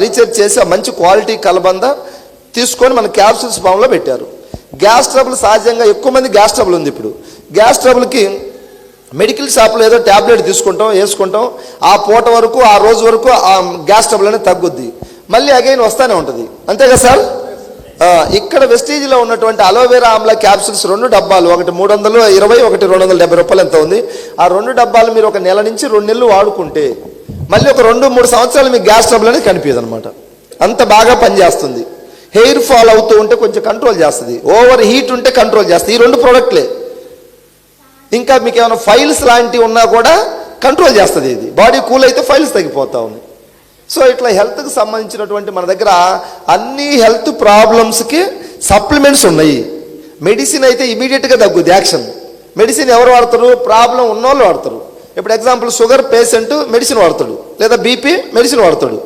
Research చేసి ఆ మంచి క్వాలిటీ కలబంద తీసుకొని మన క్యాప్సూల్స్ ఫామ్లో పెట్టారు. గ్యాస్ ట్రబుల్ సహజంగా ఎక్కువ మంది గ్యాస్ ట్రబుల్ ఉంది. ఇప్పుడు గ్యాస్ ట్రబుల్కి మెడికల్ షాప్లో ఏదో ట్యాబ్లెట్ తీసుకుంటాం, వేసుకుంటాం, ఆ పూట వరకు ఆ రోజు వరకు ఆ గ్యాస్ ట్రబుల్ అనేది తగ్గుద్ది, మళ్ళీ అగైన్ వస్తూనే ఉంటుంది. అంతే కదా సార్? ఇక్కడ వెస్టీజ్లో ఉన్నటువంటి అలోవెరా ఆమ్లా క్యాప్సూల్స్ 2 డబ్బాలు, ఒకటి 320, ఒకటి 270 రూపాయలు ఎంత ఉంది. ఆ 2 డబ్బాలు మీరు ఒక నెల నుంచి 2 నెలలు వాడుకుంటే మళ్ళీ ఒక 2-3 సంవత్సరాలు మీకు గ్యాస్ ట్రబుల్ అనేది కనిపించదు అనమాట. అంత బాగా పనిచేస్తుంది. హెయిర్ ఫాల్ అవుతూ ఉంటే కొంచెం కంట్రోల్ చేస్తుంది, ఓవర్ హీట్ ఉంటే కంట్రోల్ చేస్తుంది. ఈ 2 ప్రోడక్ట్లే. ఇంకా మీకు ఏమైనా ఫైల్స్ లాంటివి ఉన్నా కూడా కంట్రోల్ చేస్తుంది. ఇది బాడీ కూల్ అయితే ఫైల్స్ తగ్గిపోతూ ఉన్నాయి. సో ఇట్లా హెల్త్కి సంబంధించినటువంటి మన దగ్గర అన్ని హెల్త్ ప్రాబ్లమ్స్కి సప్లిమెంట్స్ ఉన్నాయి. మెడిసిన్ అయితే ఇమీడియట్గా తగ్గుద్ది యాక్షన్. మెడిసిన్ ఎవరు వాడతారు? ప్రాబ్లం ఉన్నోళ్ళు వాడతారు. ఇప్పుడు ఎగ్జాంపుల్ షుగర్ పేషెంట్ మెడిసిన్ వాడతాడు, లేదా బీపీ మెడిసిన్ వాడతాడు.